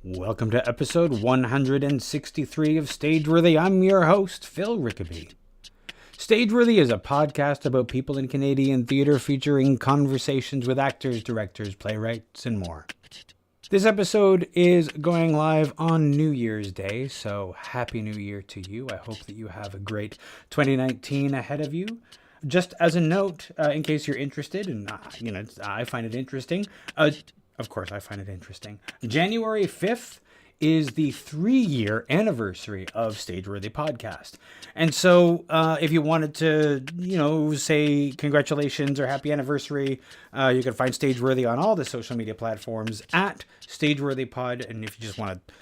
Welcome to episode 163 of Stageworthy. I'm your host, Phil Rickaby. Stageworthy is a podcast about people in Canadian theatre featuring conversations with actors, directors, playwrights, and more. This episode is going live on New Year's Day, so Happy New Year to you. I hope that you have a great 2019 ahead of you. Just as a note, in case you're interested, and I find it interesting, of course I find it interesting, January 5th is the 3-year anniversary of Stageworthy Podcast. And so if you wanted to, say congratulations or happy anniversary, you can find Stageworthy on all the social media platforms at Stageworthy Pod. And if you just want to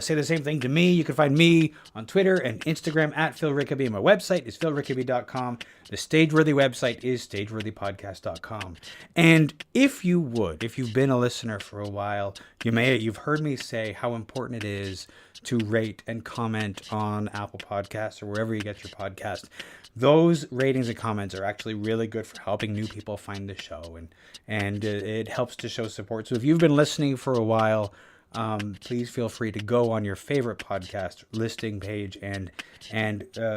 say the same thing to me, you can find me on Twitter and Instagram at Phil Rickaby. My website is philrickaby.com. The Stageworthy website is stageworthypodcast.com. And if you've been a listener for a while, you've heard me say how important it is to rate and comment on Apple Podcasts or wherever you get your podcast. Those ratings and comments are actually really good for helping new people find the show, and it helps to show support. So if you've been listening for a while, please feel free to go on your favorite podcast listing page and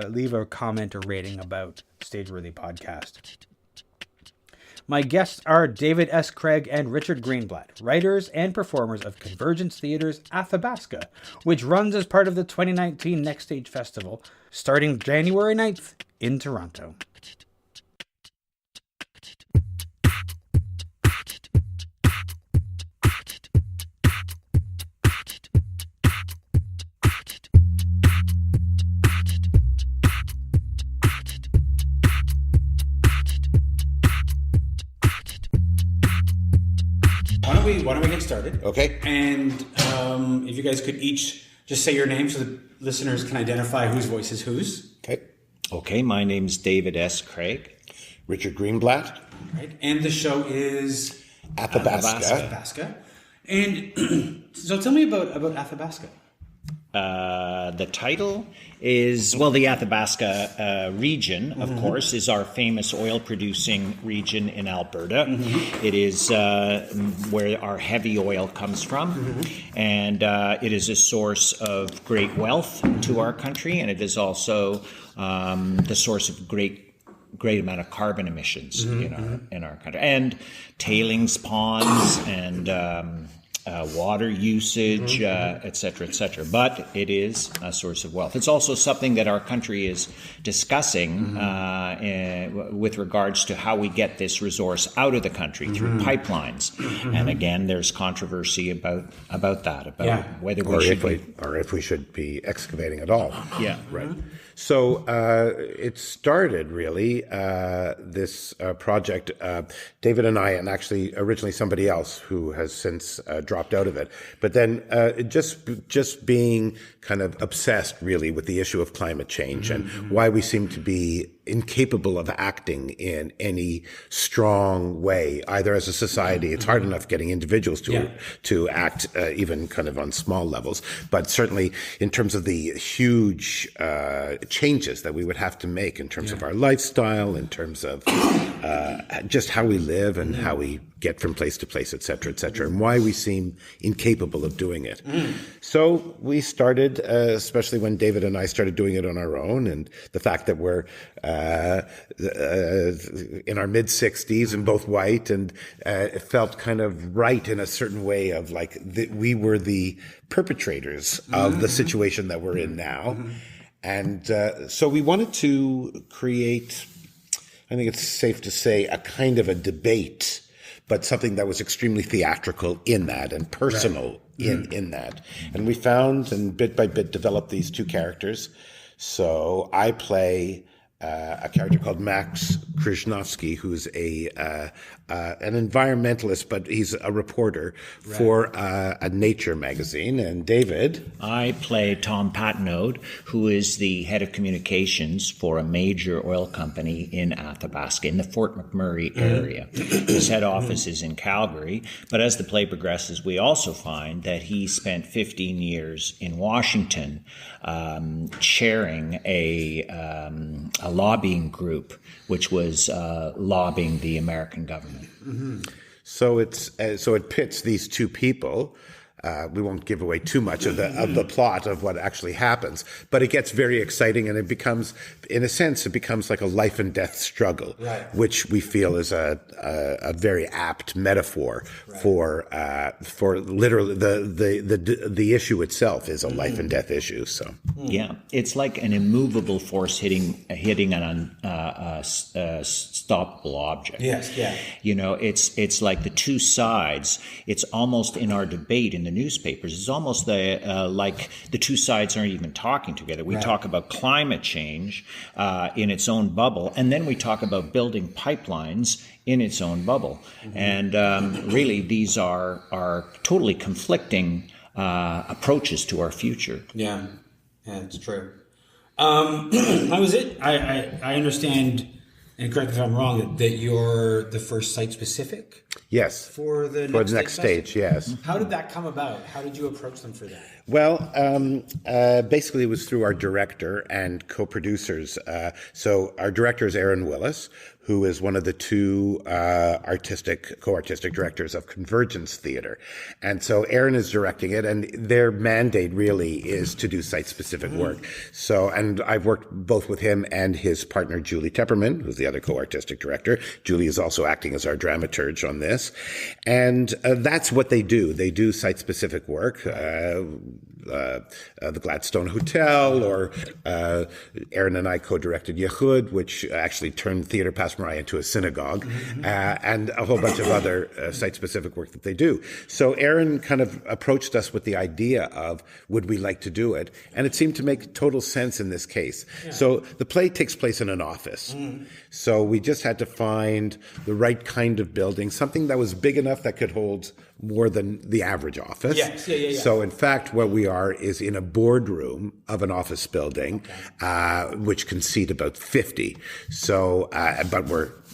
leave a comment or rating about Stageworthy Podcast. My guests are David S. Craig and Richard Greenblatt, writers and performers of Convergence Theatre's Athabasca, which runs as part of the 2019 Next Stage Festival, starting January 9th in Toronto. Why don't we get started? Okay. And if you guys could each just say your names so the listeners can identify whose voice is whose. Okay, my name's David S. Craig. Richard Greenblatt. Right. And the show is Athabasca. And so tell me about Athabasca. The title is, the Athabasca region, of course, is our famous oil-producing region in Alberta. Mm-hmm. It is where our heavy oil comes from, and it is a source of great wealth to our country, and it is also the source of great amount of carbon emissions in our country, and tailings ponds and water usage, et cetera, but it is a source of wealth. It's also something that our country is discussing with regards to how we get this resource out of the country through pipelines. And again, there's controversy about whether if we should be excavating at all. Yeah, right. So it started really this project. David and I, and actually originally somebody else who has since dropped out of it. But then just being kind of obsessed really with the issue of climate change and why we seem to be incapable of acting in any strong way, either as a society. It's hard enough getting individuals to act even kind of on small levels, but certainly in terms of the huge changes that we would have to make in terms of our lifestyle, in terms of just how we live and how we get from place to place, et cetera, and why we seem incapable of doing it. So we started, especially when David and I started doing it on our own, and the fact that we're in our mid-60s and both white, and it felt kind of right in a certain way of like we were the perpetrators of the situation that we're in now. And so we wanted to create, I think it's safe to say, a kind of a debate, but something that was extremely theatrical in that and personal in that. And we found and bit by bit developed these two characters. So I play a character called Max Krzyznowski, who's an environmentalist, but he's a reporter for a nature magazine. And David? I play Tom Patnode, who is the head of communications for a major oil company in Athabasca, in the Fort McMurray area. His head office is in Calgary, but as the play progresses, we also find that he spent 15 years in Washington chairing a lobbying group which was lobbying the American government. So it pits these two people we won't give away too much of the plot of what actually happens, but it gets very exciting, and it becomes, in a sense, it becomes like a life and death struggle, which we feel is a very apt metaphor for literally the issue itself is a life and death issue. So yeah, it's like an immovable force hitting an unstoppable object. Yes, yeah. You know, it's like the two sides. It's almost in our debate in the newspapers. It's almost like the two sides aren't even talking together. We talk about climate change in its own bubble, and then we talk about building pipelines in its own bubble. And really, these are totally conflicting approaches to our future. Yeah, it's true. How was it? I understand, and correct me if I'm wrong, that you're the first site-specific? Yes. For the next stage, yes. How did that come about? How did you approach them for that? Well, basically it was through our director and co-producers. So our director is Aaron Willis, who is one of the two co-artistic directors of Convergence Theatre. And so Aaron is directing it, and their mandate really is to do site-specific work. So, and I've worked both with him and his partner, Julie Tepperman, who's the other co-artistic director. Julie is also acting as our dramaturge on this. And that's what they do. They do site-specific work. The Gladstone Hotel, or Aaron and I co-directed Yehud, which actually turned Theatre Passe Muraille into a synagogue, and a whole bunch of other site-specific work that they do. So Aaron kind of approached us with the idea of, would we like to do it? And it seemed to make total sense in this case. Yeah. So the play takes place in an office. So we just had to find the right kind of building, something that was big enough that could hold more than the average office. Yes. Yeah. So in fact, what we are is in a boardroom of an office building, which can seat about 50. So, but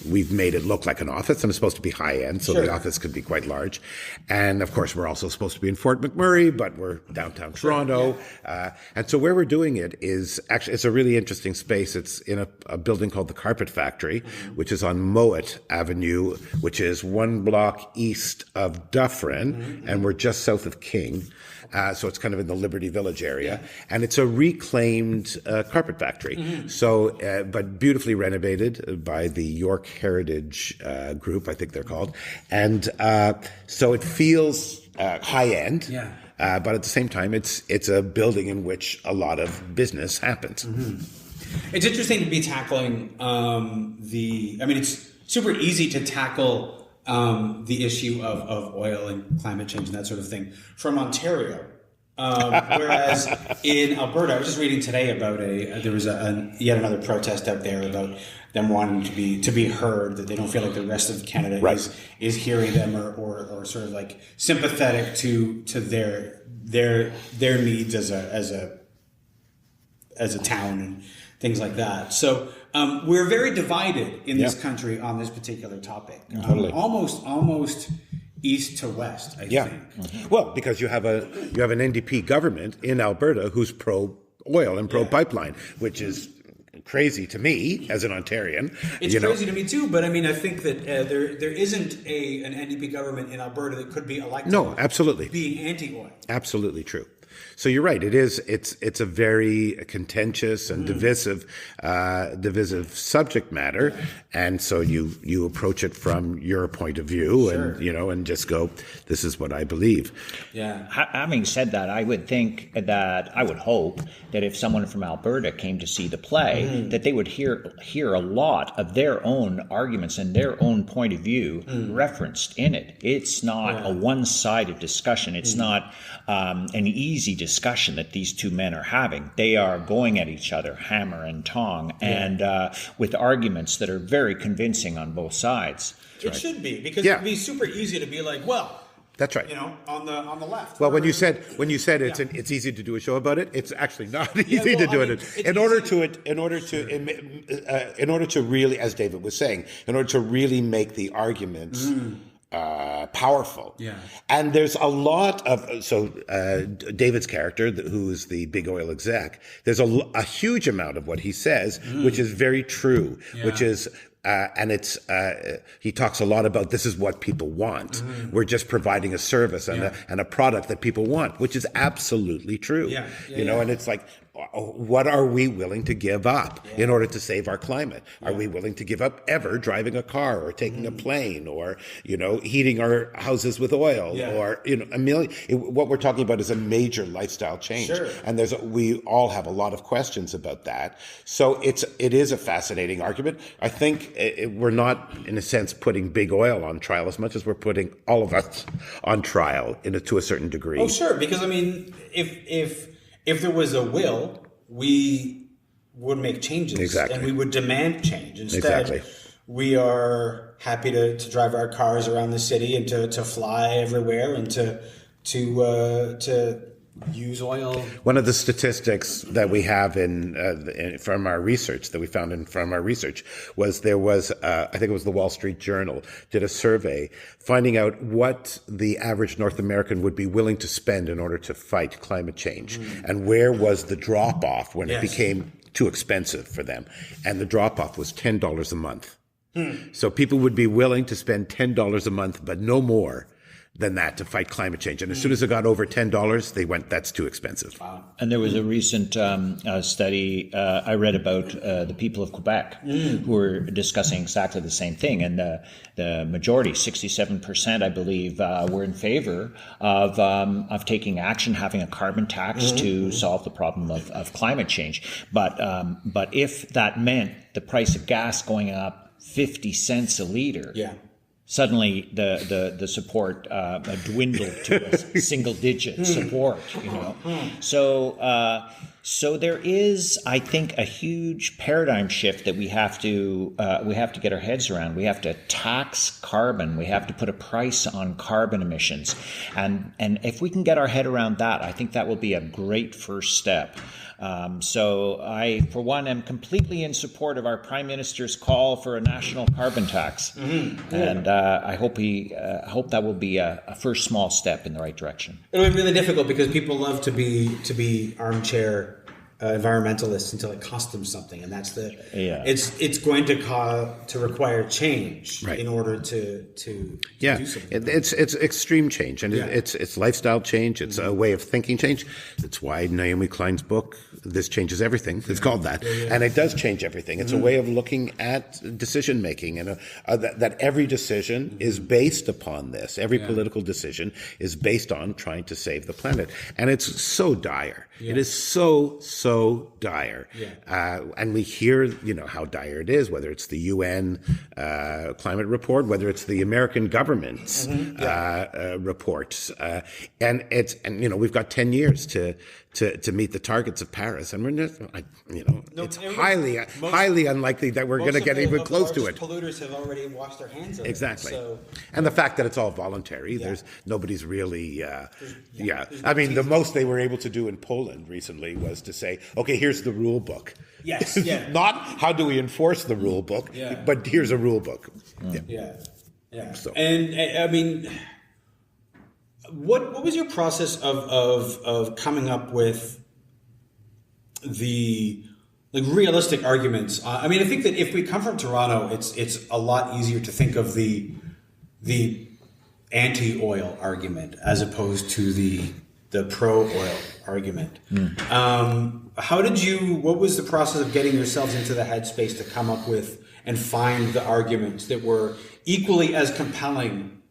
we've made it look like an office, and it's supposed to be high end, so the office could be quite large. And of course, we're also supposed to be in Fort McMurray, but we're downtown Toronto. And so where we're doing it is actually, it's a really interesting space. It's in a building called the Carpet Factory, which is on Mowat Avenue, which is one block east of Dufferin, and we're just south of King. So it's kind of in the Liberty Village area. And it's a reclaimed carpet factory. So, but beautifully renovated by the York Heritage Group, I think they're called. And so it feels high end. But at the same time, it's a building in which a lot of business happens. It's interesting to be tackling it's super easy to tackle the issue of oil and climate change and that sort of thing from Ontario. Whereas in Alberta, I was just reading today about there was yet another protest out there about them wanting to be heard, that they don't feel like the rest of Canada is hearing them or sort of like sympathetic to their needs as a town and things like that. So we're very divided in this country on this particular topic. Totally. Almost east to west, I think. Well, because you have an NDP government in Alberta who's pro oil and pro pipeline, which is crazy to me as an Ontarian. It's crazy to me too, but I mean, I think that there isn't an NDP government in Alberta that could be elected. No, absolutely. Being anti-oil. Absolutely true. So you're right. It's a very contentious and divisive subject matter, and so you approach it from your point of view, and just go, this is what I believe. Yeah. Having said that, I would hope that if someone from Alberta came to see the play, that they would hear a lot of their own arguments and their own point of view referenced in it. It's not a one-sided discussion. It's not an easy discussion that these two men are having. They are going at each other hammer and tong, and with arguments that are very convincing on both sides. It should be, because it'd be super easy to be like, well, that's right. On the left. Well, when you said it's easy to do a show about it, it's actually not easy to do it. In order to really, as David was saying, in order to really make the arguments powerful. Yeah. And there's a lot of, David's character, who is the big oil exec, there's a huge amount of what he says, which is very true, which is, and it's he talks a lot about this is what people want. We're just providing a service and a product that people want, which is absolutely true. You know, and it's like, what are we willing to give up in order to save our climate? Are we willing to give up ever driving a car or taking a plane or, you know, heating our houses with oil or, you know, a million? What we're talking about is a major lifestyle change. And we all have a lot of questions about that. So it is a fascinating argument. I think we're not, in a sense, putting big oil on trial as much as we're putting all of us on trial to a certain degree. Oh, sure. Because, I mean, if there was a will, we would make changes. Exactly. And we would demand change. Instead, we are happy to drive our cars around the city and to fly everywhere and to use oil. One of the statistics that we have from our research was there was, I think it was the Wall Street Journal, did a survey finding out what the average North American would be willing to spend in order to fight climate change and where was the drop off when it became too expensive for them. And the drop off was $10 a month. So people would be willing to spend $10 a month, but no more than that to fight climate change. And as soon as it got over $10, they went, that's too expensive. Wow. And there was a recent study I read about the people of Quebec who were discussing exactly the same thing. And the majority, 67%, I believe, were in favor of taking action, having a carbon tax to solve the problem of climate change. But if that meant the price of gas going up 50 cents a liter, suddenly the support dwindled to a single digit support, you know. So there is, I think, a huge paradigm shift that we have to get our heads around. We have to tax carbon. We have to put a price on carbon emissions, and if we can get our head around that, I think that will be a great first step. So I, for one, am completely in support of our Prime Minister's call for a national carbon tax, and I hope that will be a first small step in the right direction. It'll be really difficult because people love to be armchair environmentalists until it costs them something, and that's it's going to require change in order to do something. It's extreme change, and it's lifestyle change. It's a way of thinking change. That's why Naomi Klein's book, This Changes Everything, is called that, and it does change everything. It's a way of looking at decision making, and that every decision is based upon this. Every political decision is based on trying to save the planet, and it's so dire. It is so dire. And we hear, you know, how dire it is, whether it's the UN climate report, whether it's the American government's reports. And you know, we've got 10 years to meet the targets of Paris. And we're just, you know, it's highly unlikely that we're going to get even close to it. Polluters have already washed their hands of it. Exactly. And the fact that it's all voluntary, nobody's really, I mean, the most they were able to do in Poland recently was to say, okay, here's the rule book. Yes, Not how do we enforce the rule book, but here's a rule book. So. And I mean, what was your process of coming up with the realistic arguments? I mean, I think that if we come from Toronto, it's a lot easier to think of the anti-oil argument as opposed to the pro-oil argument. What was the process of getting yourselves into the headspace to come up with and find the arguments that were equally as compelling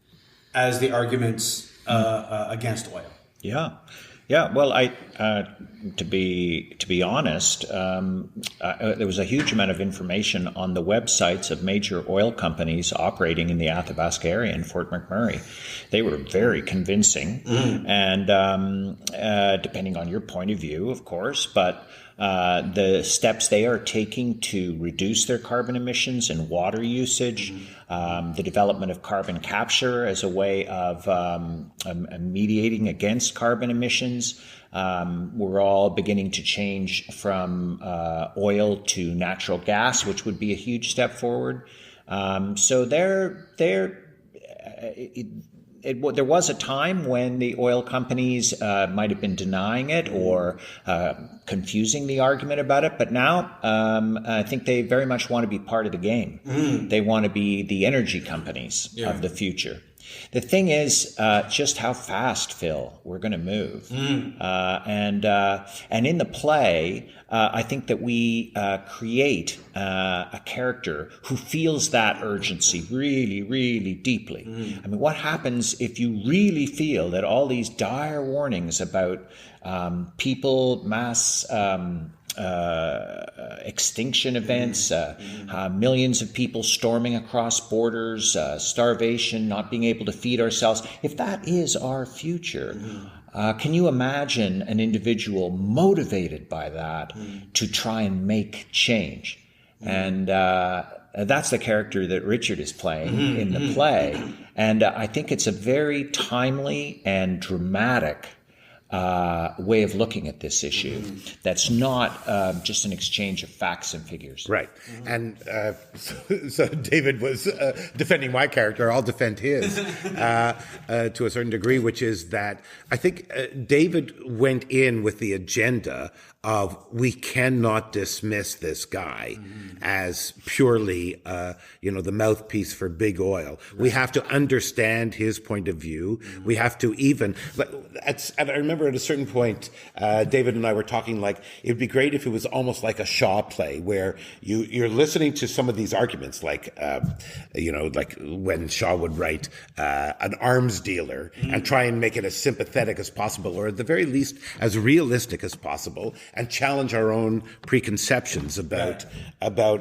as the arguments against oil? Well, to be honest, there was a huge amount of information on the websites of major oil companies operating in the Athabasca area in Fort McMurray. They were very convincing, and depending on your point of view, of course, but the steps they are taking to reduce their carbon emissions and water usage, the development of carbon capture as a way of mediating against carbon emissions. We're all beginning to change from oil to natural gas, which would be a huge step forward. So there was a time when the oil companies might have been denying it or confusing the argument about it, but now I think they very much want to be part of the game. They want to be the energy companies of the future. The thing is just how fast, Phil, we're going to move. And in the play, I think that we create a character who feels that urgency really, really deeply. I mean, what happens if you really feel that all these dire warnings about people, mass extinction events, millions of people storming across borders, starvation, not being able to feed ourselves, if that is our future, can you imagine an individual motivated by that to try and make change? And that's the character that Richard is playing in the play. And I think it's a very timely and dramatic way of looking at this issue that's not just an exchange of facts and figures. Right. And so David was defending my character. I'll defend his to a certain degree, which is that I think David went in with the agenda of we cannot dismiss this guy as purely, the mouthpiece for big oil. Right. We have to understand his point of view. We have to even, I remember at a certain point, David and I were talking like, it would be great if it was almost like a Shaw play where you're listening to some of these arguments, like when Shaw would write an arms dealer and try and make it as sympathetic as possible, or at the very least as realistic as possible, and challenge our own preconceptions about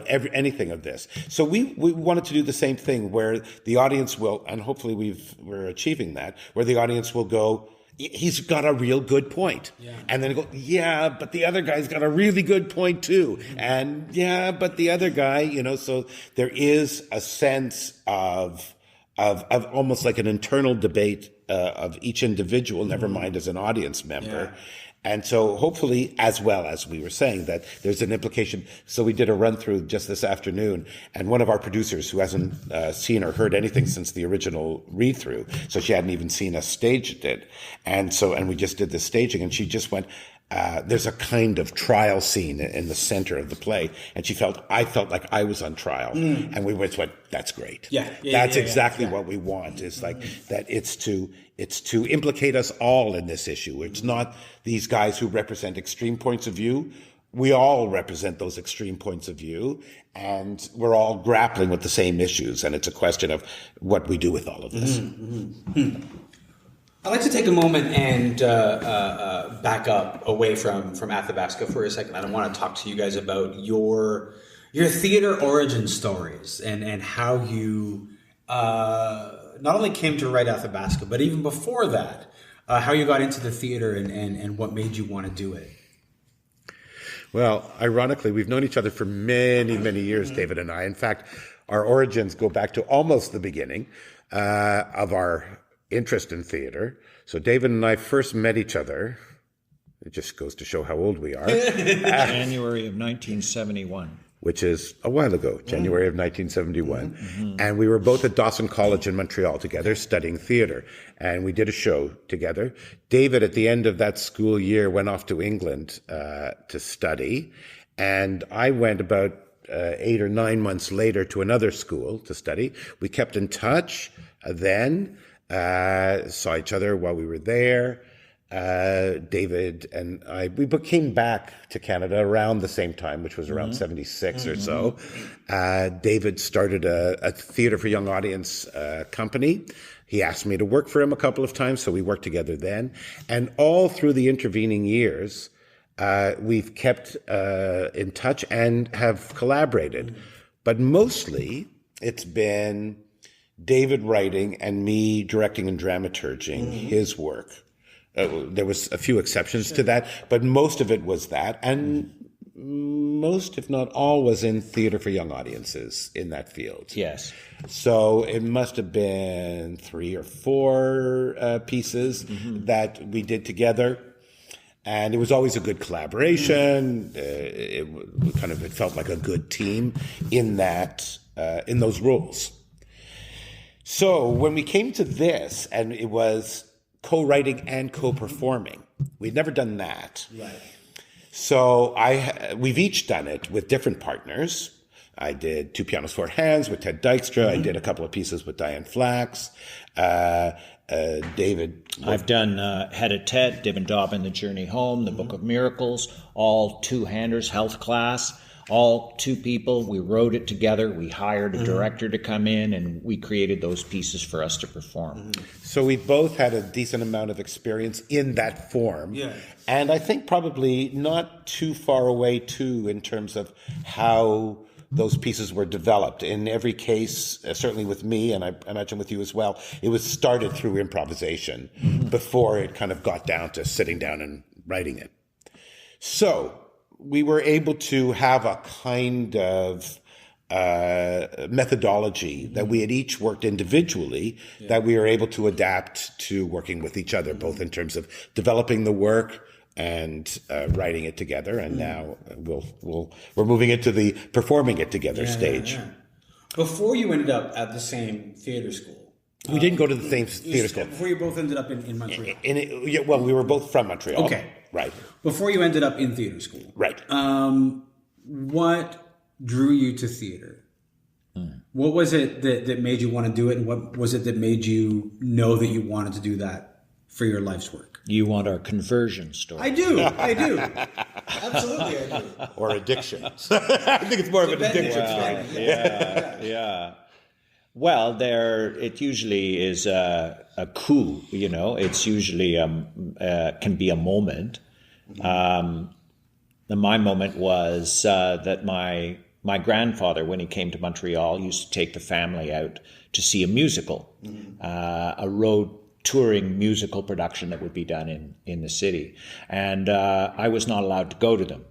anything of this. So we wanted to do the same thing where the audience will, and hopefully we're achieving that, where the audience will go, he's got a real good point. Yeah. And then go, yeah, but the other guy's got a really good point too. And yeah, but the other guy, so there is a sense of almost like an internal debate of each individual, never mind as an audience member. Yeah. And so hopefully, as well as we were saying, that there's an implication. So we did a run through just this afternoon, and one of our producers who hasn't seen or heard anything since the original read through, so she hadn't even seen us staged it. And we just did the staging, and she just went, there's a kind of trial scene in the center of the play, and I felt like I was on trial. And we went, that's great. That's exactly what we want. It's like that it's to implicate us all in this issue. It's not these guys who represent extreme points of view. We all represent those extreme points of view, and we're all grappling with the same issues. And it's a question of what we do with all of this. I'd like to take a moment and back up away from Athabasca for a second. I want to talk to you guys about your theater origin stories and how you not only came to write Athabasca, but even before that, how you got into the theater and what made you want to do it. Well, ironically, we've known each other for many, many years, David and I. In fact, our origins go back to almost the beginning of our interest in theater. So David and I first met each other. It just goes to show how old we are. January of 1971. Which is a while ago, January of 1971. And we were both at Dawson College in Montreal together studying theater. And we did a show together. David, at the end of that school year, went off to England to study. And I went about 8 or 9 months later to another school to study. We kept in touch then, saw each other while we were there. David and we came back to Canada around the same time, which was around 76 or so. David started a theater for young audience company. He asked me to work for him a couple of times, so we worked together then. And all through the intervening years, we've kept in touch and have collaborated. But mostly, it's been David writing and me directing and dramaturging his work. There was a few exceptions to that, but most of it was that. And most, if not all, was in theater for young audiences in that field. Yes. So it must have been 3 or 4 pieces that we did together. And it was always a good collaboration. It felt like a good team in that, in those roles. So when we came to this, and it was co-writing and co-performing, we'd never done that. Right. So we've each done it with different partners. I did Two Pianos, Four Hands with Ted Dykstra. I did a couple of pieces with Diane Flax. David. I've done Head of Ted, Dib and Dobbin, The Journey Home, The Book of Miracles, all two-handers, health class, all two people. We wrote it together. We hired a director to come in, and we created those pieces for us to perform. So we both had a decent amount of experience in that form. Yeah. And I think probably not too far away, too, in terms of how those pieces were developed. In every case, certainly with me, and I imagine with you as well, it was started through improvisation before it kind of got down to sitting down and writing it. So we were able to have a kind of methodology that we had each worked individually that we were able to adapt to working with each other, both in terms of developing the work and writing it together, and now we're moving into the performing it together stage. Yeah. Before you ended up at the same theater school, We didn't go to the same theater school. Before you both ended up in Montreal. Well, we were both from Montreal. Okay, right. Before you ended up in theater school, Right. What drew you to theater? What was it that made you want to do it, and what was it that made you know that you wanted to do that for your life's work? You want our conversion story? I do. Absolutely, I do. Or addiction. I think it's more of an addiction. Yeah. Well, it usually is a coup. You know, it's usually can be a moment. My moment was that my grandfather, when he came to Montreal, used to take the family out to see a musical, a road touring musical production that would be done in the city. And I was not allowed to go to them.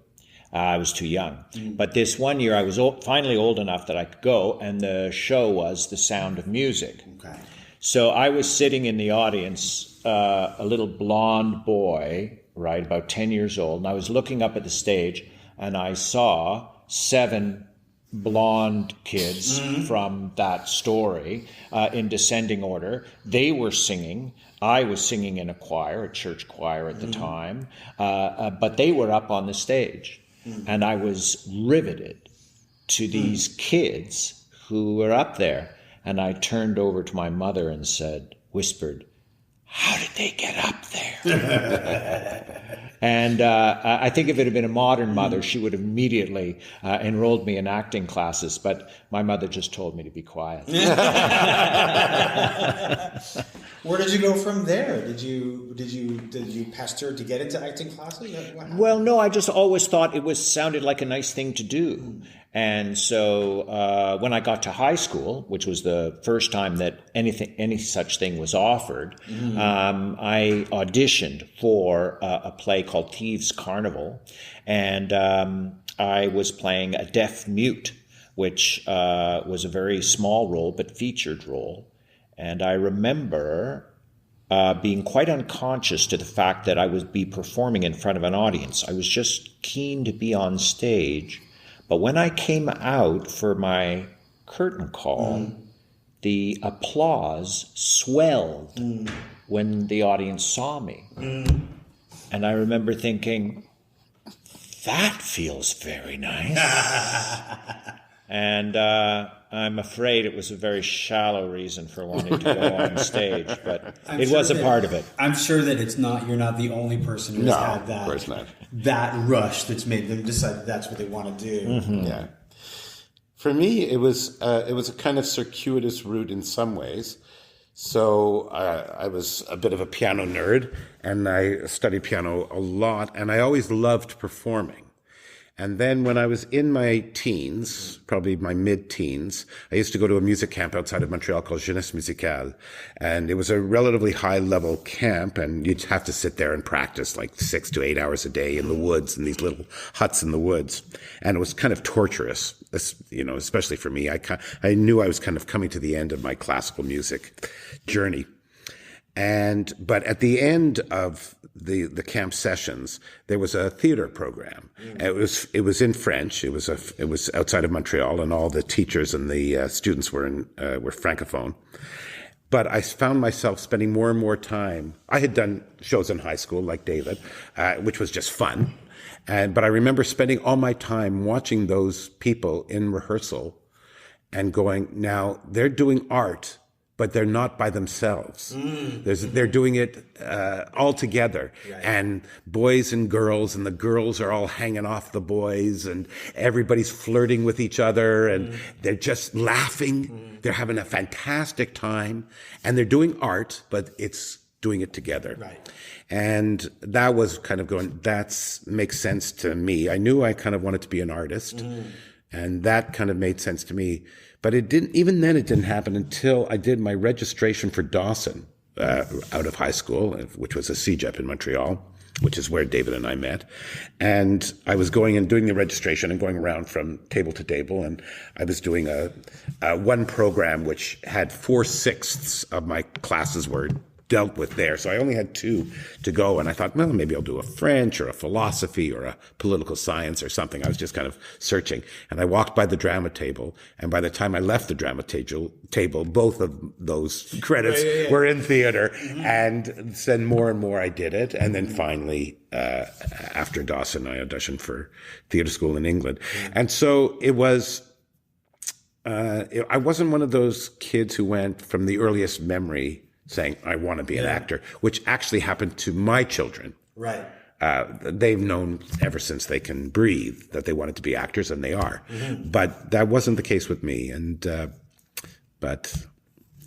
I was too young. But this one year I was finally old enough that I could go, and the show was The Sound of Music. Okay. So I was sitting in the audience, a little blonde boy, right, about 10 years old, and I was looking up at the stage, and I saw 7 blonde kids from that story in descending order. They were singing. I was singing in a choir, a church choir at the time, but they were up on the stage. And I was riveted to these kids who were up there. And I turned over to my mother and whispered, "How did they get up there?" And I think if it had been a modern mother, she would have immediately enrolled me in acting classes. But my mother just told me to be quiet. Where did you go from there? Did you pester to get into acting classes? Well, no, I just always thought sounded like a nice thing to do. And so when I got to high school, which was the first time that any such thing was offered, I auditioned for a play called Thieves' Carnival, and I was playing a deaf mute, which was a very small role but featured role. And I remember being quite unconscious to the fact that I would be performing in front of an audience. I was just keen to be on stage. But when I came out for my curtain call, the applause swelled when the audience saw me. And I remember thinking, that feels very nice. And I'm afraid it was a very shallow reason for wanting to go on stage, but it was a part of it. I'm sure that you're not the only person who's had that. Of course not. That rush that's made them decide that's what they want to do. Yeah. For me, it was a kind of circuitous route in some ways. So I was a bit of a piano nerd, and I studied piano a lot, and I always loved performing. And then when I was in my teens, probably my mid-teens, I used to go to a music camp outside of Montreal called Jeunesse Musicale. And it was a relatively high-level camp, and you'd have to sit there and practice like 6 to 8 hours a day in the woods, in these little huts in the woods. And it was kind of torturous, especially for me. I knew I was kind of coming to the end of my classical music journey. But at the end of the camp sessions, there was a theater program. It was in French. It was outside of Montreal, and all the teachers and the students were francophone. But I found myself spending more and more time. I had done shows in high school, like David, which was just fun. But I remember spending all my time watching those people in rehearsal and going, now they're doing art, but they're not by themselves. They're doing it all together. Right. And boys and the girls are all hanging off the boys, and everybody's flirting with each other, and they're just laughing. They're having a fantastic time, and they're doing art, but it's doing it together. Right. And that was kind of going, that makes sense to me. I knew I kind of wanted to be an artist, and that kind of made sense to me. But it didn't happen until I did my registration for Dawson out of high school, which was a CEGEP in Montreal, which is where David and I met. And I was going and doing the registration and going around from table to table. And I was doing a one program which had 4/6 of my classes were dealt with there. So I only had 2 to go. And I thought, well, maybe I'll do a French or a philosophy or a political science or something. I was just kind of searching. And I walked by the drama table. And by the time I left the drama table, both of those credits were in theater. And then more and more I did it. And then finally, after Dawson, I auditioned for theater school in England. And so it was, I wasn't one of those kids who went from the earliest memory saying, I want to be an actor, which actually happened to my children. Right. They've known ever since they can breathe that they wanted to be actors, and they are. But that wasn't the case with me. And but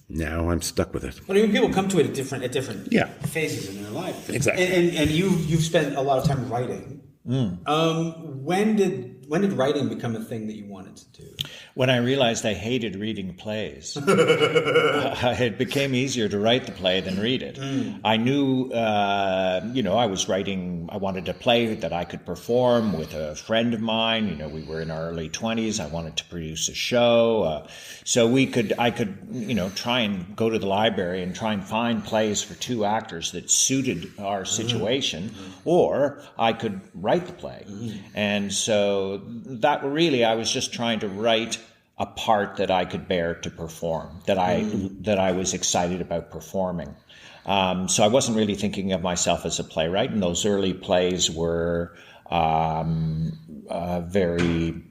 now I'm stuck with it. Well, I mean, people come to it at different phases in their life. Exactly. And you've spent a lot of time writing. When did writing become a thing that you wanted to do? When I realized I hated reading plays. It became easier to write the play than read it. I knew, I was writing, I wanted a play that I could perform with a friend of mine. We were in our early 20s. I wanted to produce a show. So I could try and go to the library and try and find plays for 2 actors that suited our situation, or I could write the play. And so that really, I was just trying to write a part that I could bear to perform, that I was excited about performing. So I wasn't really thinking of myself as a playwright, and those early plays were very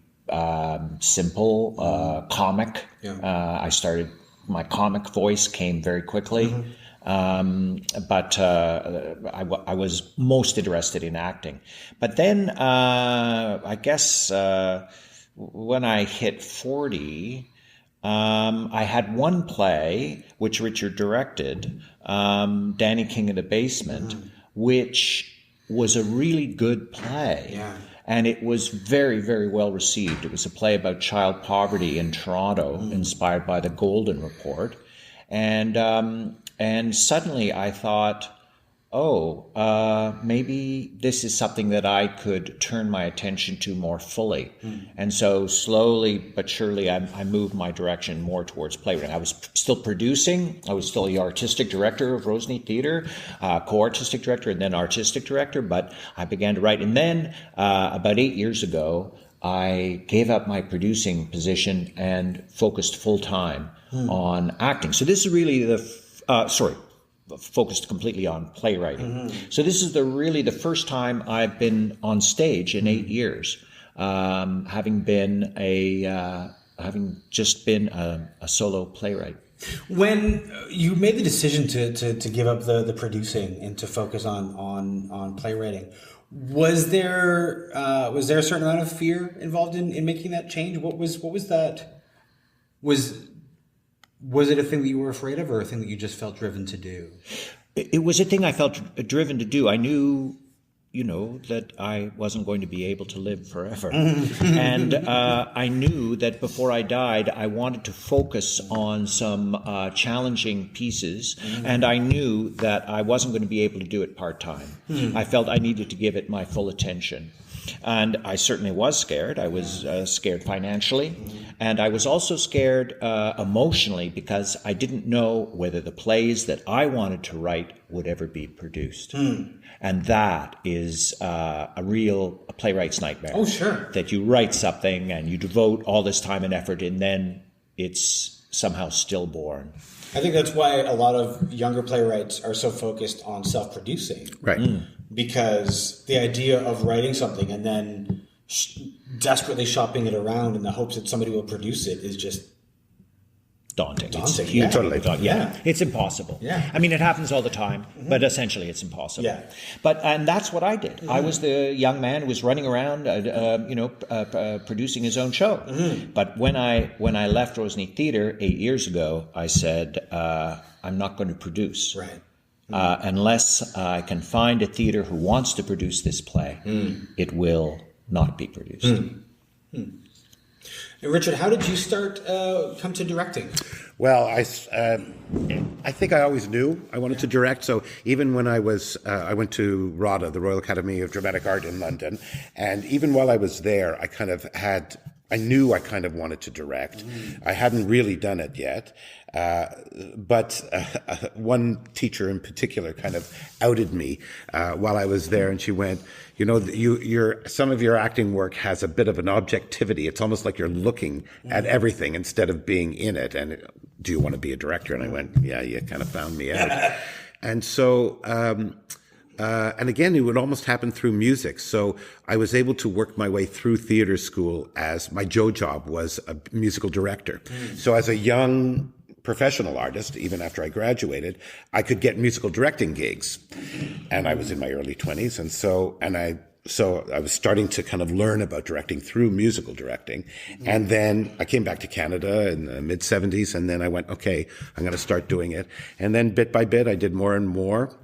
simple, comic. My comic voice came very quickly. But I was most interested in acting. But then I guess when I hit 40, I had one play which Richard directed, Danny King in the Basement, which was a really good play. Yeah. And it was very, very well received. It was a play about child poverty in Toronto, inspired by the Golden Report. And suddenly I thought, maybe this is something that I could turn my attention to more fully. And so slowly but surely I moved my direction more towards playwriting. I was still producing. I was still the artistic director of Roseneath Theatre, co-artistic director, and then artistic director. But I began to write. And then about 8 years ago, I gave up my producing position and focused full-time on acting. So this is really focused completely on playwriting. So this is really the first time I've been on stage in 8 years, having just been a solo playwright. When you made the decision to give up the producing and to focus on playwriting, was there a certain amount of fear involved in making that change? What was that? Was it a thing that you were afraid of, or a thing that you just felt driven to do? It was a thing I felt driven to do. I knew, that I wasn't going to be able to live forever. And I knew that before I died, I wanted to focus on some challenging pieces. And I knew that I wasn't going to be able to do it part-time. I felt I needed to give it my full attention. And I certainly was scared. I was scared financially. And I was also scared emotionally because I didn't know whether the plays that I wanted to write would ever be produced. And that is a playwright's nightmare. Oh, sure. That you write something and you devote all this time and effort, and then it's somehow stillborn. I think that's why a lot of younger playwrights are so focused on self-producing. Right. Because the idea of writing something and then desperately shopping it around in the hopes that somebody will produce it is just daunting. Daunting, It's huge. yeah. Totally. Yeah, it's impossible. Yeah. I mean, it happens all the time, but essentially it's impossible. Yeah. And that's what I did. I was the young man who was running around, producing his own show. But when I left Roseney Theatre 8 years ago, I said, I'm not going to produce. right. Unless I can find a theatre who wants to produce this play, it will not be produced. And Richard, how did you come to directing? Well, I think I always knew I wanted to direct. So even when I went to RADA, the Royal Academy of Dramatic Art in London, and even while I was there, I knew I kind of wanted to direct. I hadn't really done it yet. But one teacher in particular kind of outed me while I was there, and she went, some of your acting work has a bit of an objectivity. It's almost like you're looking at everything instead of being in it. And do you want to be a director? And I went, yeah, you kind of found me out. And so, and again, it would almost happen through music. So I was able to work my way through theater school as my job was a musical director. So as a young professional artist, even after I graduated, I could get musical directing gigs. And I was in my early 20s. And so I was starting to kind of learn about directing through musical directing. And then I came back to Canada in the mid 70s. And then I went, okay, I'm going to start doing it. And then bit by bit, I did more and more.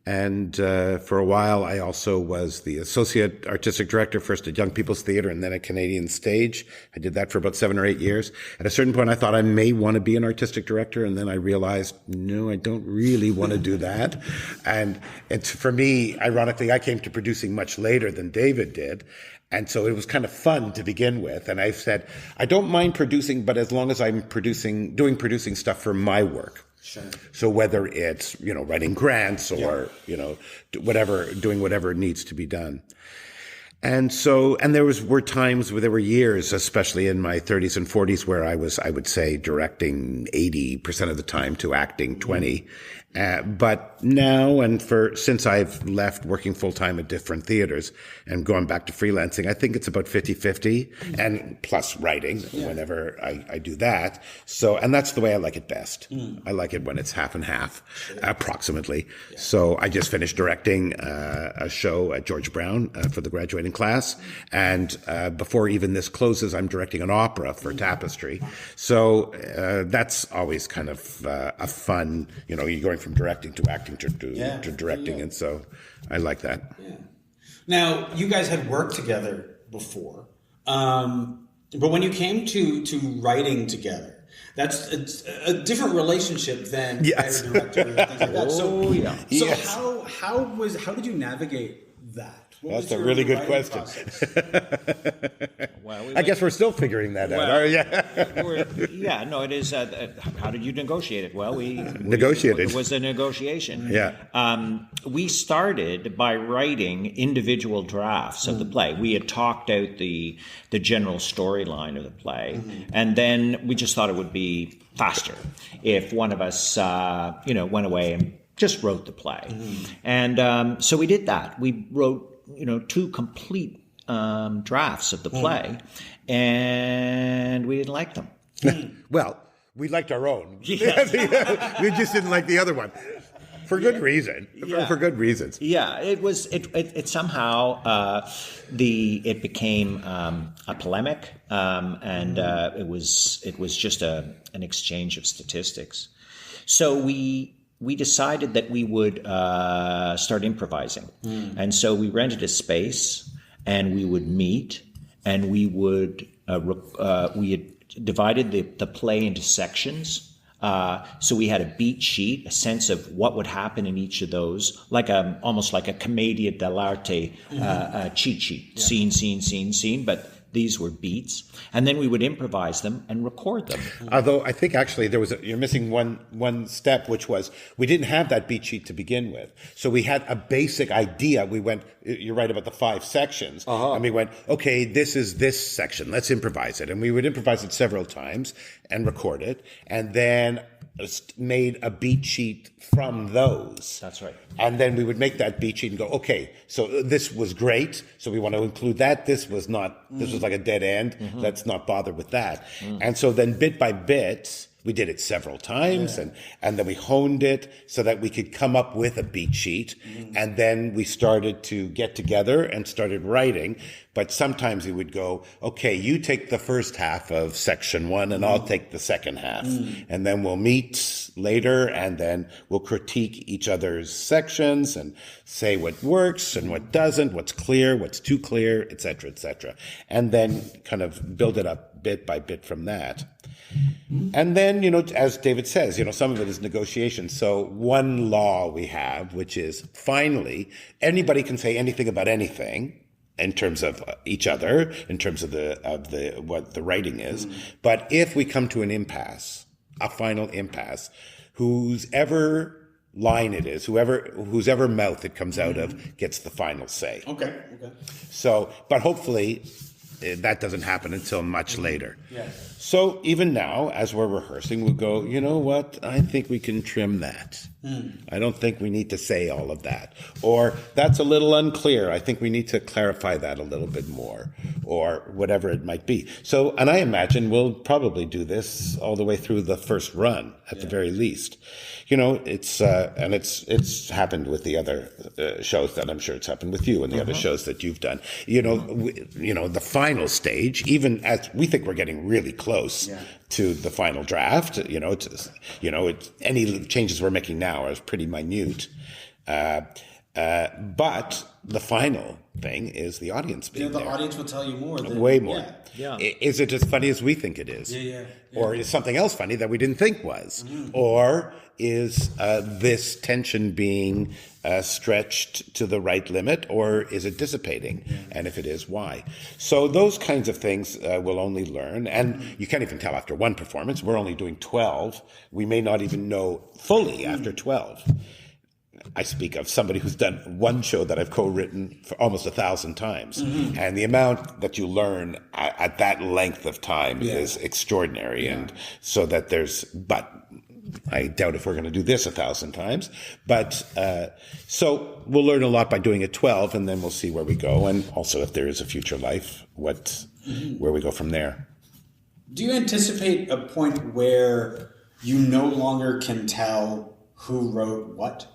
And for a while, I also was the associate artistic director, first at Young People's Theatre and then at Canadian Stage. I did that for about 7 or 8 years. At a certain point, I thought I may want to be an artistic director. And then I realized, no, I don't really want to do that. And for me, ironically, I came to producing much later than David did. And so it was kind of fun to begin with. And I said, I don't mind producing, but as long as I'm doing producing stuff for my work. Sure. So whether it's, writing grants or, doing whatever needs to be done. And so, and there were years, especially in my 30s and 40s, where I would say directing 80% of the time to acting 20. But now, since I've left working full time at different theaters and going back to freelancing, I think it's about 50-50 and plus writing whenever I do that. So, and that's the way I like it best. I like it when it's half and half, approximately. Yeah. So I just finished directing a show at George Brown for the graduating class. And before even this closes, I'm directing an opera for Tapestry. So that's always kind of a fun, you're going from directing to acting to directing. And so I like that. Yeah. Now, you guys had worked together before, but when you came to writing together, it's a different relationship than writer, director, and things like that. So how did you navigate that? That's a really good question. I guess we're still figuring that out. It is. How did you negotiate it? Well, we negotiated. It was a negotiation. Yeah. We started by writing individual drafts of the play. We had talked out the general storyline of the play, and then we just thought it would be faster if one of us, went away and just wrote the play. And so we did that. We wrote 2 complete drafts of the play, and we didn't like them. Well, we liked our own. We just didn't like the other one. For good reason. For good reasons. Yeah, it somehow it became a polemic, and it was just an exchange of statistics. So we decided that we would start improvising. And so we rented a space, and we would meet, and we had divided the play into sections So we had a beat sheet, a sense of what would happen in each of those, almost like a commedia dell'arte cheat sheet, scene, but these were beats. And then we would improvise them and record them. Although I think actually you're missing one step, which was we didn't have that beat sheet to begin with. So we had a basic idea. You're right about the 5 sections. And we went, okay, this is this section. Let's improvise it. And we would improvise it several times and record it. And then made a beat sheet from those. That's right. And then we would make that beat sheet and go, okay, so this was great, so we want to include that. This was not, this was like a dead end. Let's not bother with that. And so then bit by bit, we did it several times and then we honed it so that we could come up with a beat sheet. And then we started to get together and started writing. But sometimes we would go, okay, you take the first half of section 1 and I'll take the second half. And then we'll meet later and then we'll critique each other's sections and say what works and what doesn't, what's clear, what's too clear, et cetera, and then kind of build it up bit by bit from that. And then, as David says, some of it is negotiation. So one law we have, which is finally, anybody can say anything about anything in terms of each other, in terms of what the writing is. But if we come to an impasse, a final impasse, whose ever line it is, whose ever mouth it comes out of gets the final say. Okay. So, but hopefully that doesn't happen until much later. Yeah. So even now, as we're rehearsing, we'll go, you know what? I think we can trim that. I don't think we need to say all of that. Or that's a little unclear. I think we need to clarify that a little bit more, or whatever it might be. So, and I imagine we'll probably do this all the way through the first run at the very least. It's and it's happened with the other shows that I'm sure it's happened with you and the other shows that you've done. The final stage, even as we think we're getting really close to the final draft, any changes we're making now are pretty minute. But the final thing is the audience being the there. audience will tell you more. Way more. Yeah. Is it as funny as we think it is? Yeah. Or is something else funny that we didn't think was? Or is this tension being stretched to the right limit, or is it dissipating? And if it is, why? So those kinds of things we'll only learn. And you can't even tell after one performance. We're only doing 12. We may not even know fully after 12. I speak of somebody who's done one show that I've co-written for almost 1,000 times. And the amount that you learn at that length of time is extraordinary. And so that but I doubt if we're going to do this 1,000 times. But so we'll learn a lot by doing it 12, and then we'll see where we go. And also if there is a future life, where we go from there. Do you anticipate a point where you no longer can tell who wrote what?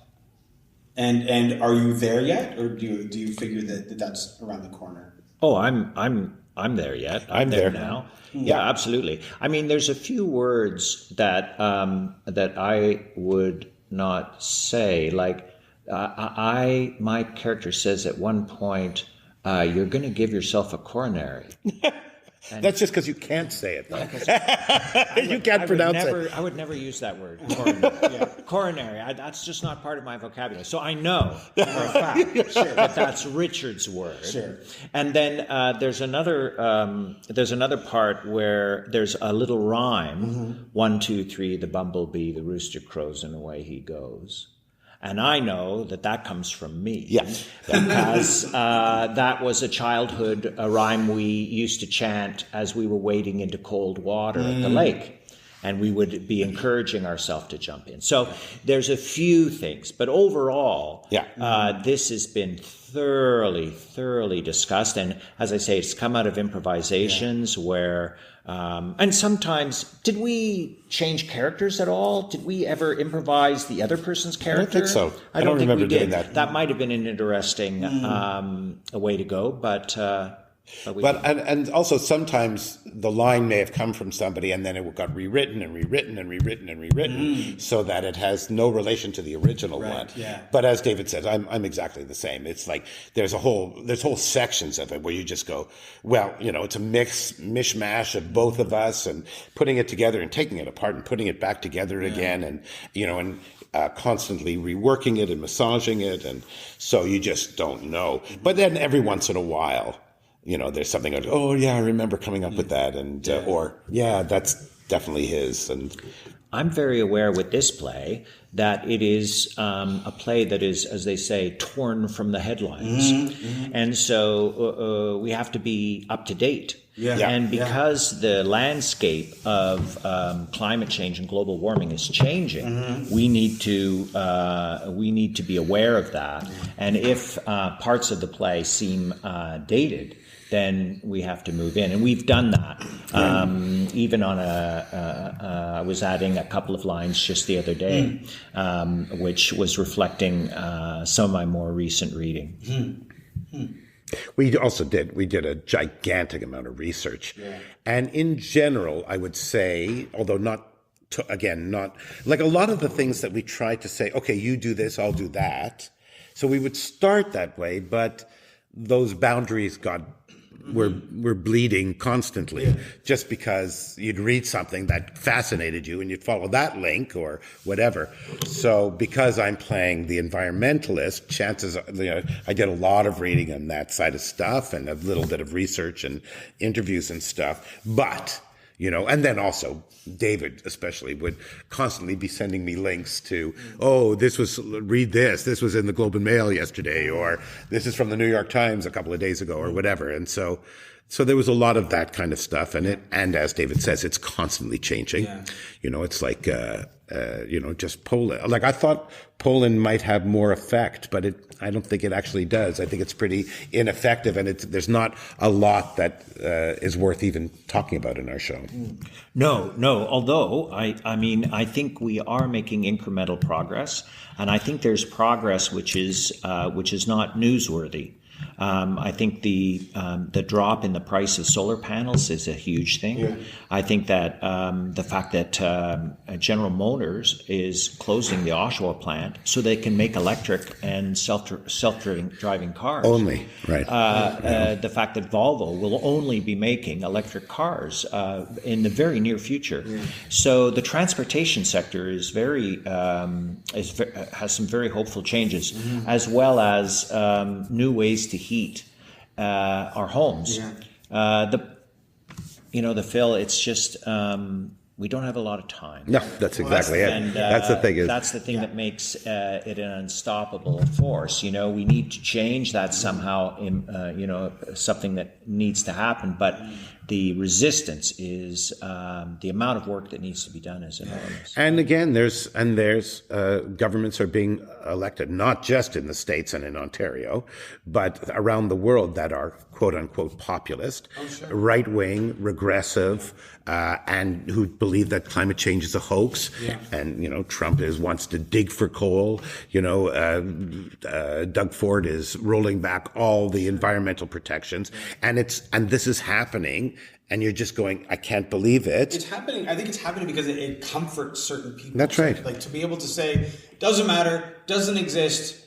And are you there yet, or do you figure that that's around the corner? Oh, I'm there yet. I'm there now. Yeah, absolutely. I mean, there's a few words that I would not say. Like, my character says at one point, "You're going to give yourself a coronary." And that's just because you can't say it, though. You can't pronounce it. I would never use that word, coronary. Coronary. That's just not part of my vocabulary. So I know for a fact that that's Richard's word. Sure. And then there's another part where there's a little rhyme. 1, 2, 3, the bumblebee, the rooster crows, and away he goes. And I know that comes from me. Yes. Because that was a childhood rhyme we used to chant as we were wading into cold water at the lake. And we would be encouraging ourselves to jump in. So there's a few things. But overall, this has been thoroughly discussed. And as I say, it's come out of improvisations where... and sometimes, did we change characters at all? Did we ever improvise the other person's character? I don't think so. I don't think remember we did. doing that. That might have been an interesting way to go, but But and also sometimes the line may have come from somebody and then it got rewritten and rewritten and rewritten and rewritten so that it has no relation to the original one. Yeah. But as David says, I'm exactly the same. It's like there's whole sections of it where you just go, well, it's a mishmash of both of us and putting it together and taking it apart and putting it back together again and constantly reworking it and massaging it, and so you just don't know. But then every once in a while, there's something like, oh yeah, I remember coming up with that, and or yeah, that's definitely his. And I'm very aware with this play that it is a play that is, as they say, torn from the headlines, and so we have to be up to date. And because the landscape of climate change and global warming is changing, we need to be aware of that. And if parts of the play seem dated, then we have to move in, and we've done that. Even on I was adding a couple of lines just the other day, which was reflecting some of my more recent reading. We also did a gigantic amount of research. And in general, I would say, although not like a lot of the things that we tried to say, okay, you do this, I'll do that. So we would start that way, but those boundaries were bleeding constantly, just because you'd read something that fascinated you and you'd follow that link or whatever. So because I'm playing the environmentalist, chances are, I did a lot of reading on that side of stuff and a little bit of research and interviews and stuff. But, and then also David especially would constantly be sending me links to, read this was in the Globe and Mail yesterday, or this is from the New York Times a couple of days ago, or whatever. And so there was a lot of that kind of stuff. And as David says, it's constantly changing. It's like, just Poland. Like I thought Poland might have more effect, but I don't think it actually does. I think it's pretty ineffective, and there's not a lot that is worth even talking about in our show. No. Although I think we are making incremental progress, and I think there's progress which is not newsworthy. I think the drop in the price of solar panels is a huge thing. I think that the fact that General Motors is closing the Oshawa plant so they can make electric and self-driving cars. Only, right. The fact that Volvo will only be making electric cars in the very near future. So the transportation sector is has some very hopeful changes, as well as new ways to heat our homes. Phil, it's just we don't have a lot of time. No, that's exactly it. And, that's the thing. That's the thing that makes it an unstoppable force. We need to change that somehow. Something that needs to happen, but the resistance is the amount of work that needs to be done is enormous. And again, there's governments are being elected, not just in the States and in Ontario, but around the world that are quote unquote populist, right wing, regressive, and who believe that climate change is a hoax. And Trump wants to dig for coal. Doug Ford is rolling back all the environmental protections, and this is happening. And you're just going, I can't believe it. It's happening. I think it's happening because it comforts certain people. That's right. Like to be able to say, doesn't matter, doesn't exist,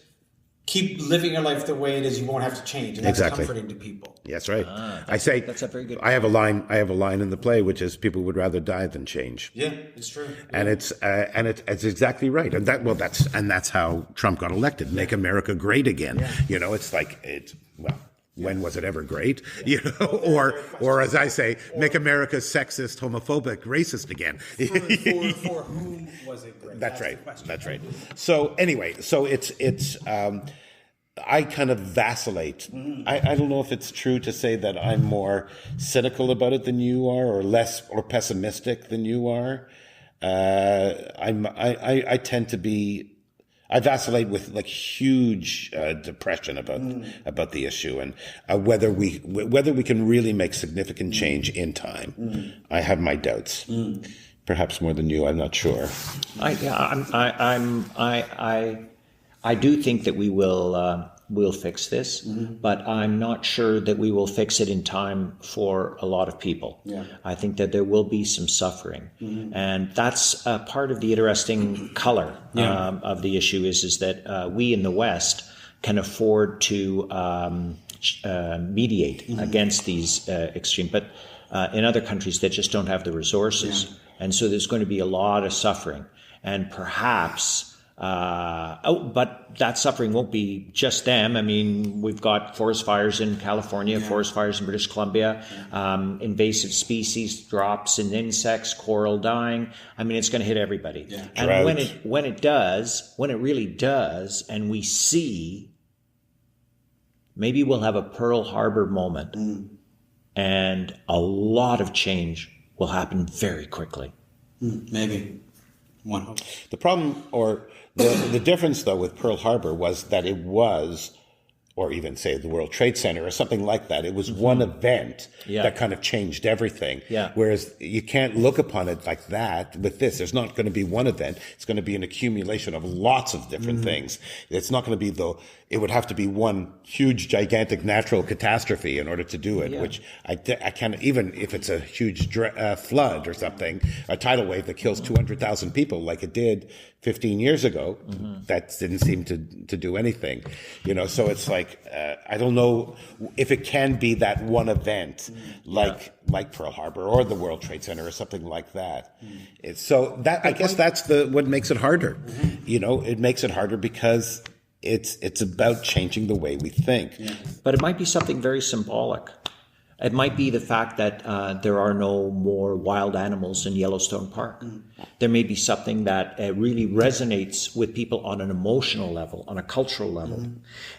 keep living your life the way it is, you won't have to change. And that's comforting to people. That's right. I say, that's a very good point. I have a line in the play, which is people would rather die than change. Yeah, it's true. And it's exactly right. And that's how Trump got elected. Make America great again. It's like, when was it ever great? Or as I say, make America sexist, homophobic, racist again. For whom was it great? That's right. So anyway, it's I kind of vacillate. I don't know if it's true to say that I'm more cynical about it than you are, or less or pessimistic than you are. I tend to be. I vacillate with like huge depression about the issue, and whether we can really make significant change in time. I have my doubts, perhaps more than you. I'm not sure. I do think that we will we'll fix this, but I'm not sure that we will fix it in time for a lot of people. Yeah. I think that there will be some suffering. And that's part of the interesting color of the issue is that we in the West can afford to mediate against these extreme, but in other countries that just don't have the resources. And so there's going to be a lot of suffering. And perhaps but that suffering won't be just them. I mean, we've got forest fires in California, forest fires in British Columbia, invasive species, drops in insects, coral dying. I mean, it's going to hit everybody. Yeah. And when it really does, and we see, maybe we'll have a Pearl Harbor moment, and a lot of change will happen very quickly. Maybe. One hope. The problem, or the difference, though, with Pearl Harbor was that it was, or even say the World Trade Center or something like that, it was one event that kind of changed everything. Yeah. Whereas you can't look upon it like that with this. There's not going to be one event. It's going to be an accumulation of lots of different things. It's not going to be it would have to be one huge, gigantic natural catastrophe in order to do it, which I can't, even if it's a huge flood or something, a tidal wave that kills 200,000 people like it did 15 years ago, that didn't seem to do anything, so it's like, I don't know if it can be that one event like Pearl Harbor or the World Trade Center or something like that. So that, I guess that's what makes it harder. It makes it harder because it's about changing the way we think. But it might be something very symbolic. It might be the fact that there are no more wild animals in Yellowstone Park. There may be something that really resonates with people on an emotional level, on a cultural level.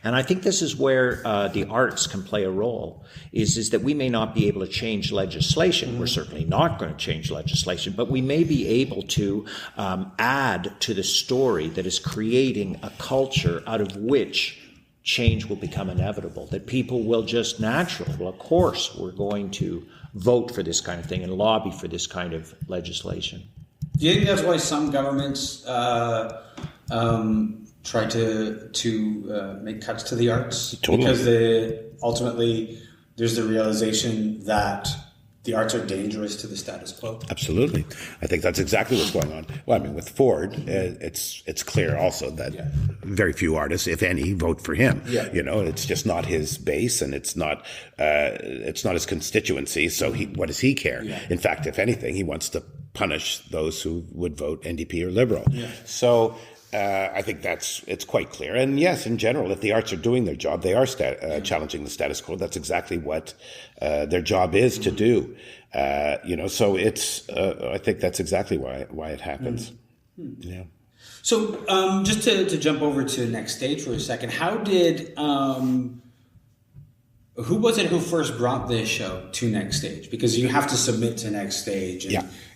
And I think this is where the arts can play a role, is that we may not be able to change legislation. We're certainly not going to change legislation, but we may be able to add to the story that is creating a culture out of which change will become inevitable, that people will just naturally, well, of course, we're going to vote for this kind of thing and lobby for this kind of legislation. Do you think that's why some governments try to make cuts to the arts? Totally. Because ultimately there's the realization that the arts are dangerous to the status quo. Absolutely. I think that's exactly what's going on. Well, I mean, with Ford, it's clear also that very few artists, if any, vote for him. Yeah. It's just not his base, and it's not his constituency. So what does he care? Yeah. In fact, if anything, he wants to punish those who would vote NDP or Liberal. Yeah. So I think it's quite clear. And yes, in general, if the arts are doing their job, they are challenging the status quo. That's exactly what their job is to do. So it's, I think that's exactly why it happens. Yeah. So just to jump over to Next Stage for a second, how did, who was it who first brought this show to Next Stage? Because you have to submit to Next Stage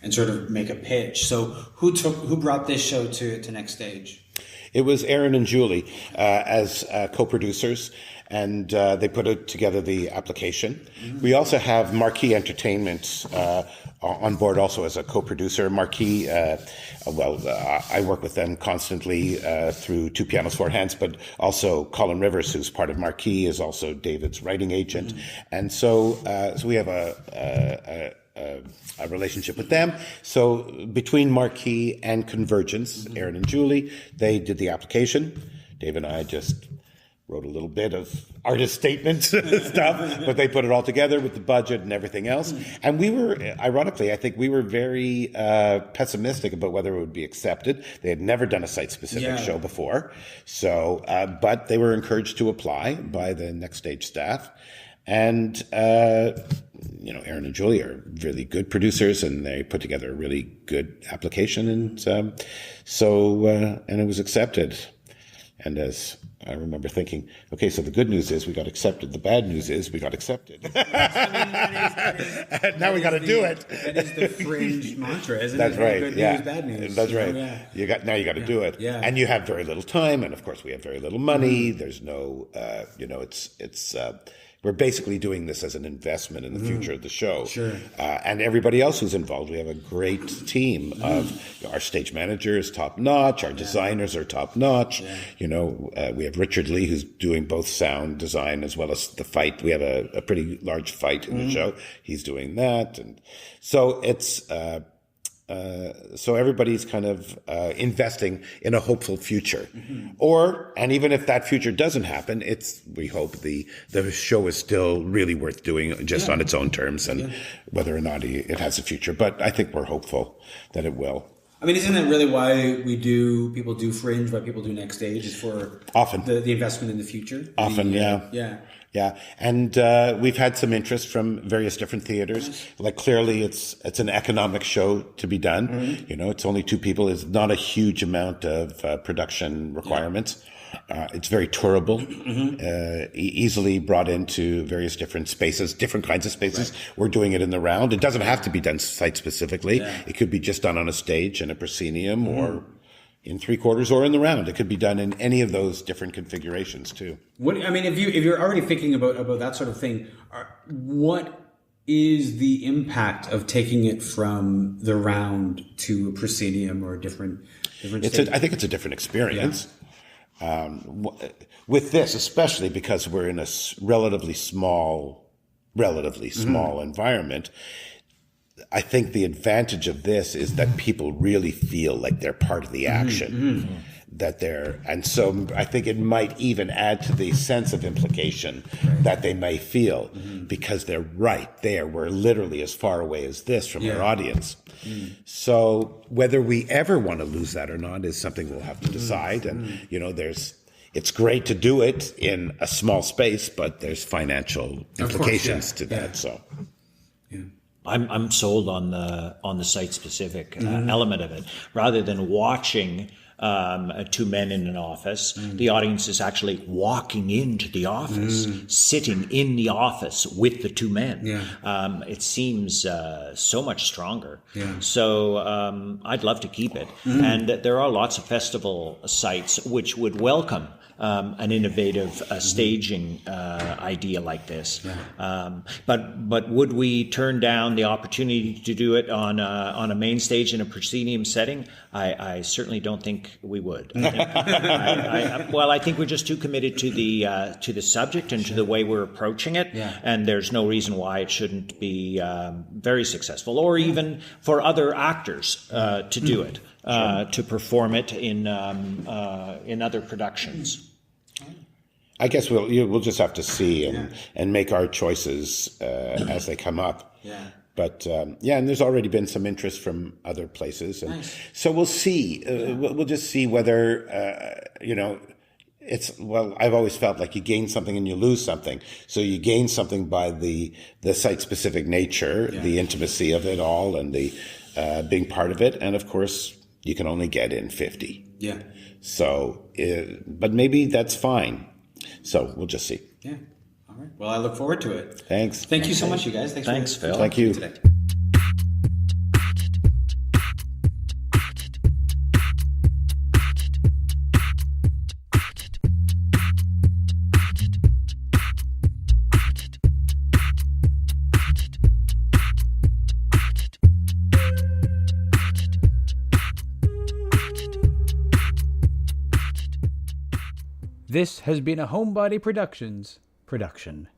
and sort of make a pitch. So who brought this show to Next Stage? It was Aaron and Julie as co-producers, and they put together the application. We also have Marquee Entertainment on board also as a co-producer. Marquee, I work with them constantly through Two Pianos, Four Hands, but also Colin Rivers, who's part of Marquee, is also David's writing agent. And so we have a relationship with them. So between Marquee and Convergence, Aaron and Julie, they did the application. Dave and I just wrote a little bit of artist statement stuff, but they put it all together with the budget and everything else. And we were, ironically, I think we were very pessimistic about whether it would be accepted. They had never done a site-specific show before. So, but they were encouraged to apply by the Next Stage staff. And, Aaron and Julie are really good producers, and they put together a really good application. And and it was accepted. And as I remember thinking, okay, so the good news is we got accepted. The bad news is we got accepted. Now we got to do it. That is the fringe mantra, isn't That's it? Right. Good news, bad news. That's right. Yeah. You got to do it. Yeah. And you have very little time, and of course we have very little money. There's no, it's we're basically doing this as an investment in the future of the show. Sure. And everybody else who's involved. We have a great team of our stage manager is top notch. Our designers are top notch. Yeah. We have Richard Lee, who's doing both sound design as well as the fight. We have a pretty large fight in the show. He's doing that. And so it's, so everybody's kind of investing in a hopeful future, and even if that future doesn't happen, we hope the show is still really worth doing just on its own terms, and whether or not it has a future. But I think we're hopeful that it will. I mean, isn't that really why people do Fringe, why people do Next Stage, is for often the investment in the future? Often, yeah. Yeah, and we've had some interest from various different theaters. Like clearly, it's an economic show to be done. It's only 2 people. It's not a huge amount of production requirements. It's very tourable, easily brought into various different spaces, different kinds of spaces. Right. We're doing it in the round. It doesn't have to be done site specifically. Yeah. It could be just done on a stage in a proscenium or in 3/4 or in the round. It could be done in any of those different configurations too. If you're already thinking about that sort of thing, what is the impact of taking it from the round to a proscenium or a different stage? I think it's a different experience. Yeah. With this, especially because we're in a relatively small environment, I think the advantage of this is that people really feel like they're part of the action, and so I think it might even add to the sense of implication that they may feel because they're right there. We're literally as far away as this from our audience. So whether we ever want to lose that or not is something we'll have to decide. And, it's great to do it in a small space, but there's financial implications to that. So, yeah. I'm sold on the site specific element of it. Rather than watching 2 men in an office, the audience is actually walking into the office, sitting in the office with the 2 men. Yeah. It seems so much stronger. Yeah. So I'd love to keep it. And there are lots of festival sites which would welcome an innovative staging idea like this. Yeah. But would we turn down the opportunity to do it on a main stage in a proscenium setting? I certainly don't think we would. I think we're just too committed to the subject and to the way we're approaching it. Yeah. And there's no reason why it shouldn't be very successful, or even for other actors to do it, to perform it in other productions. I guess we'll just have to see and make our choices as they come up. Yeah. But and there's already been some interest from other places, and so we'll see. We'll just see whether I've always felt like you gain something and you lose something. So you gain something by the site specific nature, the intimacy of it all, and the being part of it, and of course you can only get in 50. Yeah. So, but maybe that's fine. So we'll just see. Yeah. All right. Well, I look forward to it. Thanks. Thank you so much, you guys. Thanks, Phil. Thank you. Today. This has been a Homebody Productions production.